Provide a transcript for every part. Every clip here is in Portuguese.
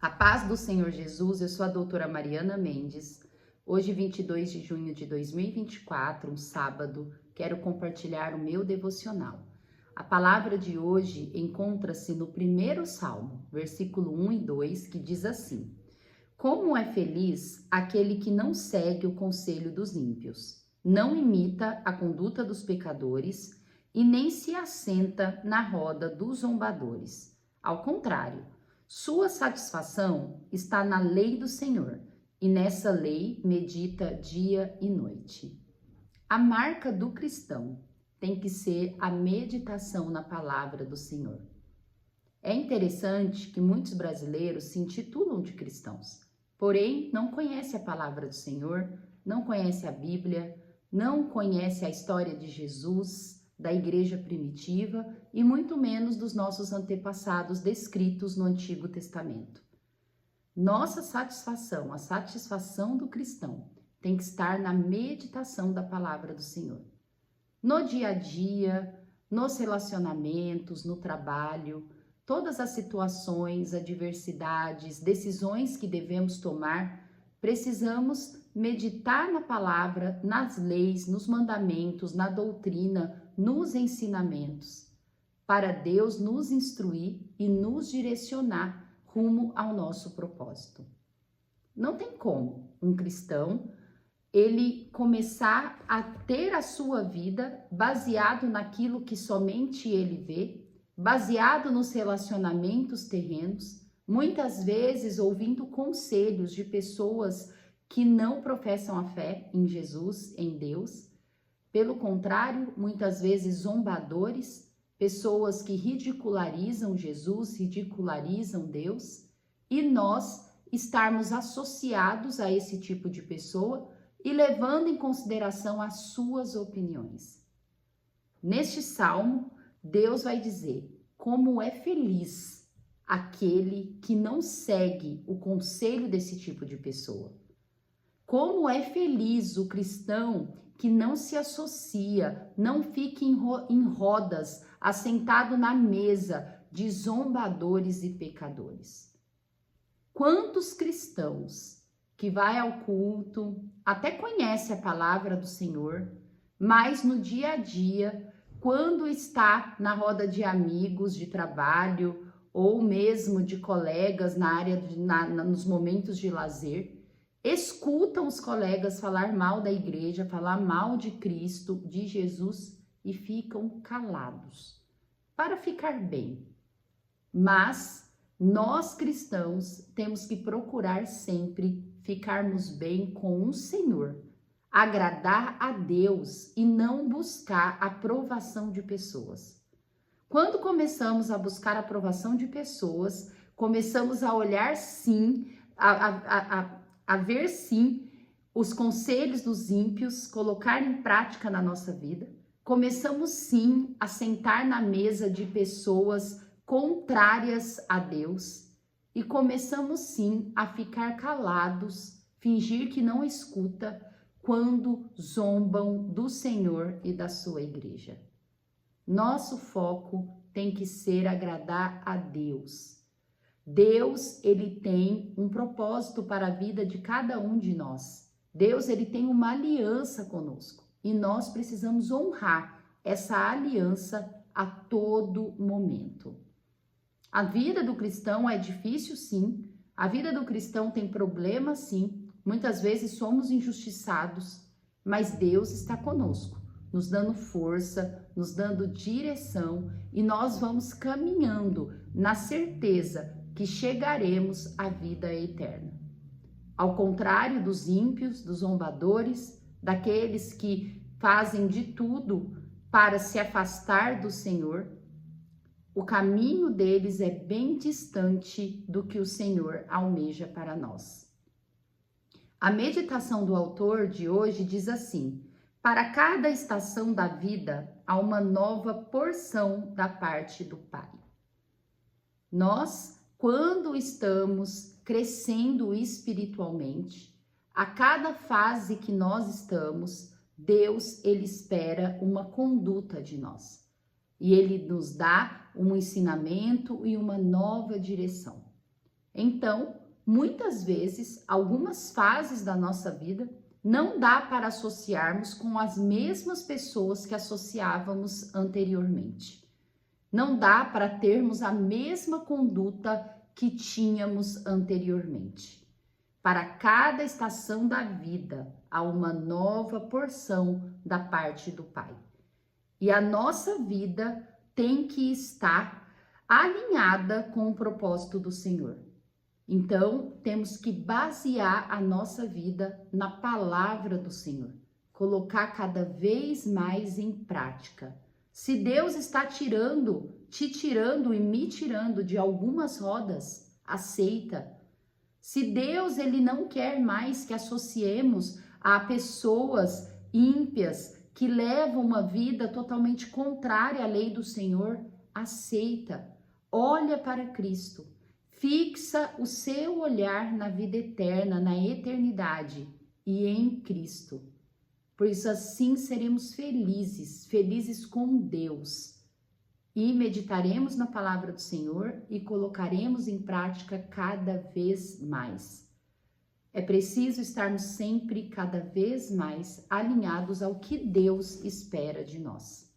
A paz do Senhor Jesus, eu sou a doutora Mariana Mendes. Hoje, 22 de junho de 2024, um sábado, quero compartilhar o meu devocional. A palavra de hoje encontra-se no primeiro Salmo, versículo 1 e 2, que diz assim: Como é feliz aquele que não segue o conselho dos ímpios, não imita a conduta dos pecadores e nem se assenta na roda dos zombadores. Ao contrário, sua satisfação está na lei do Senhor, e nessa lei medita dia e noite. A marca do cristão tem que ser a meditação na palavra do Senhor. É interessante que muitos brasileiros se intitulam de cristãos, porém não conhecem a palavra do Senhor, não conhecem a Bíblia, não conhecem a história de Jesus, da igreja primitiva e muito menos dos nossos antepassados descritos no Antigo Testamento. Nossa satisfação, a satisfação do cristão, tem que estar na meditação da palavra do Senhor. No dia a dia, nos relacionamentos, no trabalho, todas as situações, adversidades, decisões que devemos tomar, precisamos meditar na palavra, nas leis, nos mandamentos, na doutrina, nos ensinamentos, para Deus nos instruir e nos direcionar rumo ao nosso propósito. Não tem como um cristão ele começar a ter a sua vida baseado naquilo que somente ele vê, baseado nos relacionamentos terrenos, muitas vezes ouvindo conselhos de pessoas que não professam a fé em Jesus, em Deus. Pelo contrário, muitas vezes zombadores, pessoas que ridicularizam Jesus, ridicularizam Deus, e nós estarmos associados a esse tipo de pessoa e levando em consideração as suas opiniões. Neste salmo, Deus vai dizer como é feliz aquele que não segue o conselho desse tipo de pessoa. Como é feliz o cristão que não se associa, não fica em rodas, assentado na mesa de zombadores e pecadores. Quantos cristãos que vai ao culto, até conhece a palavra do Senhor, mas no dia a dia, quando está na roda de amigos de trabalho ou mesmo de colegas na área nos momentos de lazer, escutam os colegas falar mal da igreja, falar mal de Cristo, de Jesus e ficam calados para ficar bem. Mas nós cristãos temos que procurar sempre ficarmos bem com o Senhor, agradar a Deus e não buscar a aprovação de pessoas. Quando começamos a buscar a aprovação de pessoas, começamos a olhar sim, a ver sim os conselhos dos ímpios, colocar em prática na nossa vida. Começamos sim a sentar na mesa de pessoas contrárias a Deus e começamos sim a ficar calados, fingir que não escuta quando zombam do Senhor e da sua igreja. Nosso foco tem que ser agradar a Deus. Deus, ele tem um propósito para a vida de cada um de nós. Deus, ele tem uma aliança conosco e nós precisamos honrar essa aliança a todo momento. A vida do cristão é difícil, sim. A vida do cristão tem problemas, sim. Muitas vezes somos injustiçados, mas Deus está conosco, nos dando força, nos dando direção e nós vamos caminhando na certeza que chegaremos à vida eterna. Ao contrário dos ímpios, dos zombadores, daqueles que fazem de tudo para se afastar do Senhor, o caminho deles é bem distante do que o Senhor almeja para nós. A meditação do autor de hoje diz assim: para cada estação da vida há uma nova porção da parte do Pai. Nós, quando estamos crescendo espiritualmente, a cada fase que nós estamos, Deus, ele espera uma conduta de nós. E ele nos dá um ensinamento e uma nova direção. Então, muitas vezes, algumas fases da nossa vida não dá para associarmos com as mesmas pessoas que associávamos anteriormente. Não dá para termos a mesma conduta que tínhamos anteriormente. Para cada estação da vida, há uma nova porção da parte do Pai. E a nossa vida tem que estar alinhada com o propósito do Senhor. Então, temos que basear a nossa vida na palavra do Senhor, colocar cada vez mais em prática. Se Deus está te tirando e me tirando de algumas rodas, aceita. Se Deus ele não quer mais que associemos a pessoas ímpias que levam uma vida totalmente contrária à lei do Senhor, aceita. Olha para Cristo. Fixa o seu olhar na vida eterna, na eternidade e em Cristo. Por isso assim seremos felizes com Deus. E meditaremos na palavra do Senhor e colocaremos em prática cada vez mais. É preciso estarmos sempre cada vez mais alinhados ao que Deus espera de nós.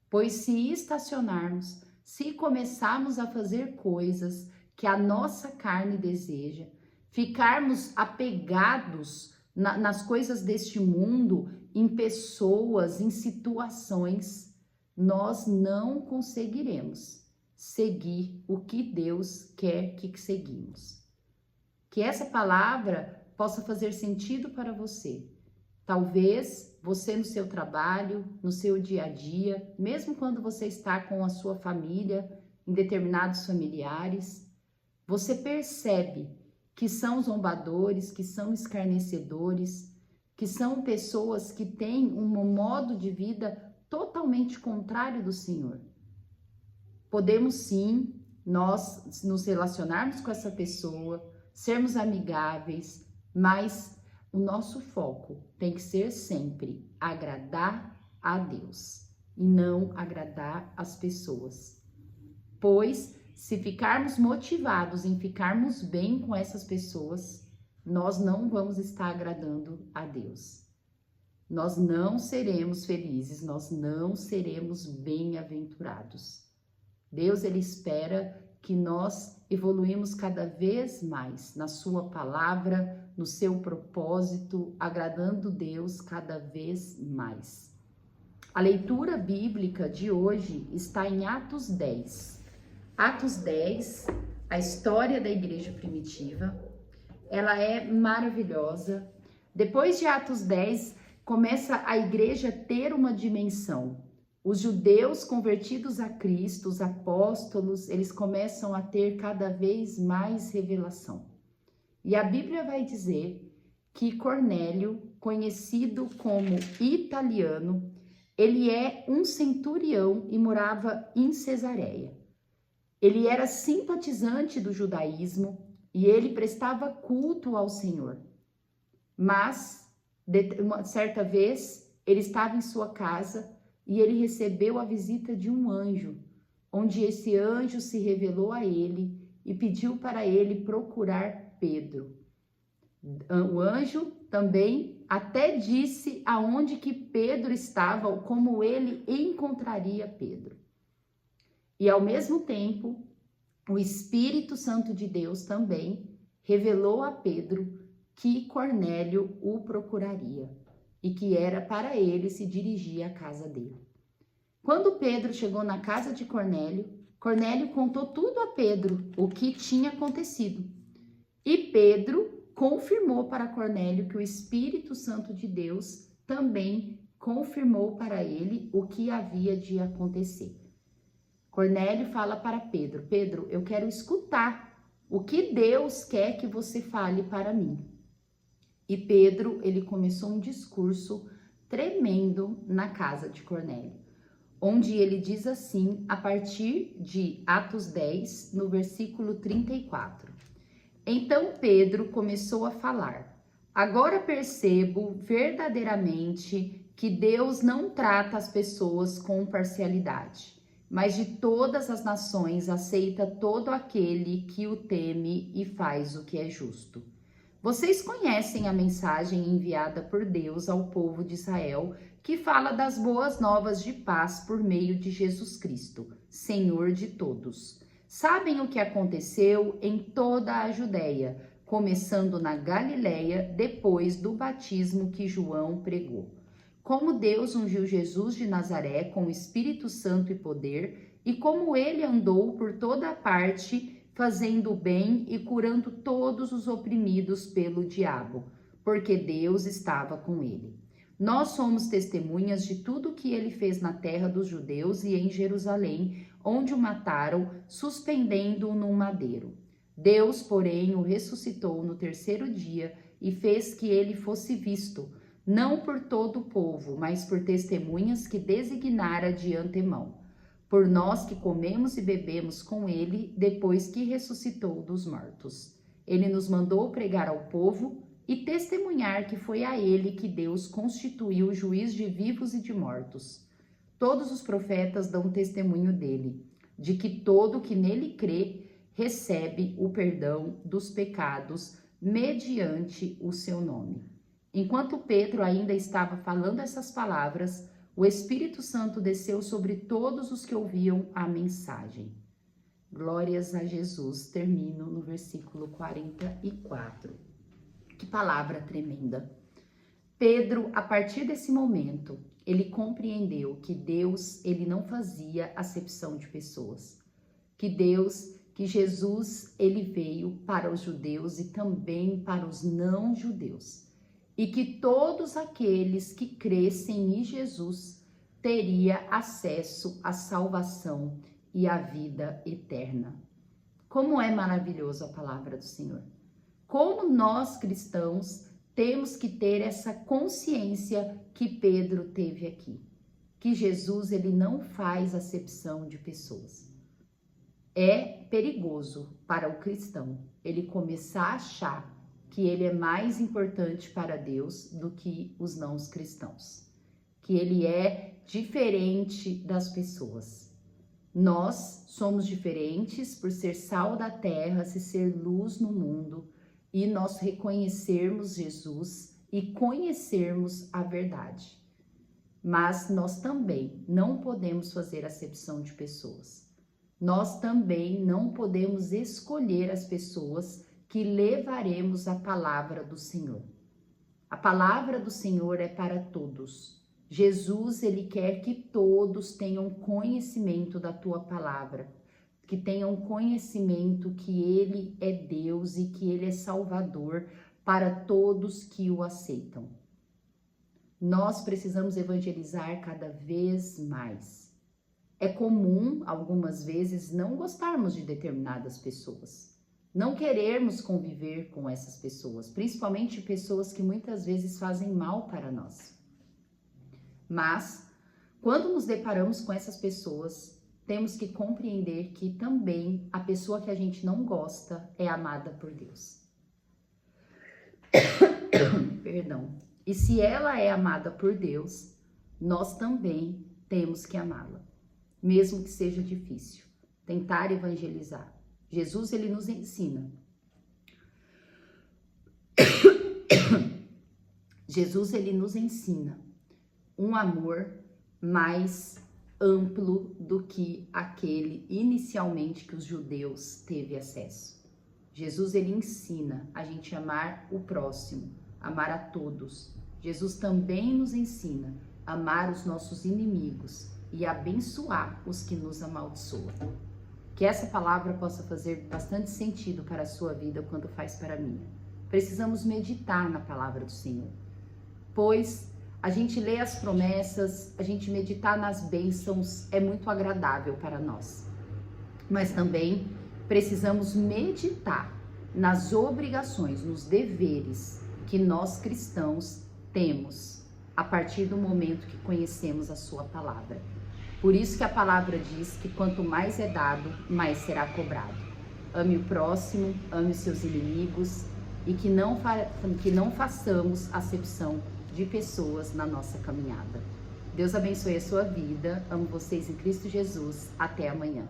Pois se estacionarmos, se começarmos a fazer coisas que a nossa carne deseja, ficarmos apegados nas coisas deste mundo, em pessoas, em situações, nós não conseguiremos seguir o que Deus quer que seguimos. Que essa palavra possa fazer sentido para você. Talvez você no seu trabalho, no seu dia a dia, mesmo quando você está com a sua família, em determinados familiares, você percebe que são zombadores, que são escarnecedores, que são pessoas que têm um modo de vida totalmente contrário do Senhor. Podemos sim, nós nos relacionarmos com essa pessoa, sermos amigáveis, mas o nosso foco tem que ser sempre agradar a Deus e não agradar as pessoas. Pois se ficarmos motivados em ficarmos bem com essas pessoas, nós não vamos estar agradando a Deus. Nós não seremos felizes, nós não seremos bem-aventurados. Deus, ele espera que nós evoluímos cada vez mais na sua palavra, no seu propósito, agradando Deus cada vez mais. A leitura bíblica de hoje está em Atos 10. Atos 10, a história da igreja primitiva, ela é maravilhosa. Depois de Atos 10, começa a igreja ter uma dimensão. Os judeus convertidos a Cristo, os apóstolos, eles começam a ter cada vez mais revelação. E a Bíblia vai dizer que Cornélio, conhecido como Italiano, ele é um centurião e morava em Cesareia. Ele era simpatizante do judaísmo e ele prestava culto ao Senhor. Mas, uma certa vez, ele estava em sua casa e ele recebeu a visita de um anjo, onde esse anjo se revelou a ele e pediu para ele procurar Pedro. O anjo também até disse aonde que Pedro estava, como ele encontraria Pedro. E ao mesmo tempo, o Espírito Santo de Deus também revelou a Pedro que Cornélio o procuraria e que era para ele se dirigir à casa dele. Quando Pedro chegou na casa de Cornélio, Cornélio contou tudo a Pedro, o que tinha acontecido. E Pedro confirmou para Cornélio que o Espírito Santo de Deus também confirmou para ele o que havia de acontecer. Cornélio fala para Pedro: Pedro, eu quero escutar o que Deus quer que você fale para mim. E Pedro, ele começou um discurso tremendo na casa de Cornélio, onde ele diz assim, a partir de Atos 10, no versículo 34. Então Pedro começou a falar: agora percebo verdadeiramente que Deus não trata as pessoas com parcialidade, mas de todas as nações aceita todo aquele que o teme e faz o que é justo. Vocês conhecem a mensagem enviada por Deus ao povo de Israel, que fala das boas novas de paz por meio de Jesus Cristo, Senhor de todos. Sabem o que aconteceu em toda a Judéia, começando na Galileia, depois do batismo que João pregou. Como Deus ungiu Jesus de Nazaré com o Espírito Santo e poder, e como ele andou por toda a parte, fazendo o bem e curando todos os oprimidos pelo diabo, porque Deus estava com ele. Nós somos testemunhas de tudo o que ele fez na terra dos judeus e em Jerusalém, onde o mataram, suspendendo-o num madeiro. Deus, porém, o ressuscitou no terceiro dia e fez que ele fosse visto, não por todo o povo, mas por testemunhas que designara de antemão, por nós que comemos e bebemos com ele depois que ressuscitou dos mortos. Ele nos mandou pregar ao povo e testemunhar que foi a ele que Deus constituiu juiz de vivos e de mortos. Todos os profetas dão testemunho dele, de que todo que nele crê recebe o perdão dos pecados mediante o seu nome. Enquanto Pedro ainda estava falando essas palavras, o Espírito Santo desceu sobre todos os que ouviam a mensagem. Glórias a Jesus. Termino no versículo 44. Que palavra tremenda. Pedro, a partir desse momento, ele compreendeu que Deus, ele não fazia acepção de pessoas. Que Jesus, ele veio para os judeus e também para os não judeus. E que todos aqueles que crescem em Jesus teria acesso à salvação e à vida eterna. Como é maravilhosa a palavra do Senhor. Como nós cristãos temos que ter essa consciência que Pedro teve aqui. Que Jesus, ele não faz acepção de pessoas. É perigoso para o cristão ele começar a achar que ele é mais importante para Deus do que os não cristãos, que ele é diferente das pessoas. Nós somos diferentes por ser sal da terra, se ser luz no mundo, e nós reconhecermos Jesus e conhecermos a verdade. Mas nós também não podemos fazer acepção de pessoas. Nós também não podemos escolher as pessoas que levaremos a palavra do Senhor. A palavra do Senhor é para todos. Jesus, ele quer que todos tenham conhecimento da tua palavra, que tenham conhecimento que ele é Deus e que ele é Salvador para todos que o aceitam. Nós precisamos evangelizar cada vez mais. É comum, algumas vezes, não gostarmos de determinadas pessoas. Não querermos conviver com essas pessoas, principalmente pessoas que muitas vezes fazem mal para nós. Mas, quando nos deparamos com essas pessoas, temos que compreender que também a pessoa que a gente não gosta é amada por Deus. Perdão. E se ela é amada por Deus, nós também temos que amá-la, mesmo que seja difícil. Tentar evangelizar. Jesus, ele nos ensina. Jesus, ele nos ensina um amor mais amplo do que aquele inicialmente que os judeus teve acesso. Jesus, ele ensina a gente amar o próximo, amar a todos. Jesus também nos ensina a amar os nossos inimigos e abençoar os que nos amaldiçoam. Que essa palavra possa fazer bastante sentido para a sua vida quanto faz para a minha. Precisamos meditar na palavra do Senhor, pois a gente lê as promessas, a gente meditar nas bênçãos é muito agradável para nós. Mas também precisamos meditar nas obrigações, nos deveres que nós cristãos temos a partir do momento que conhecemos a sua palavra. Por isso que a palavra diz que quanto mais é dado, mais será cobrado. Ame o próximo, ame os seus inimigos e que não façamos acepção de pessoas na nossa caminhada. Deus abençoe a sua vida. Amo vocês em Cristo Jesus. Até amanhã.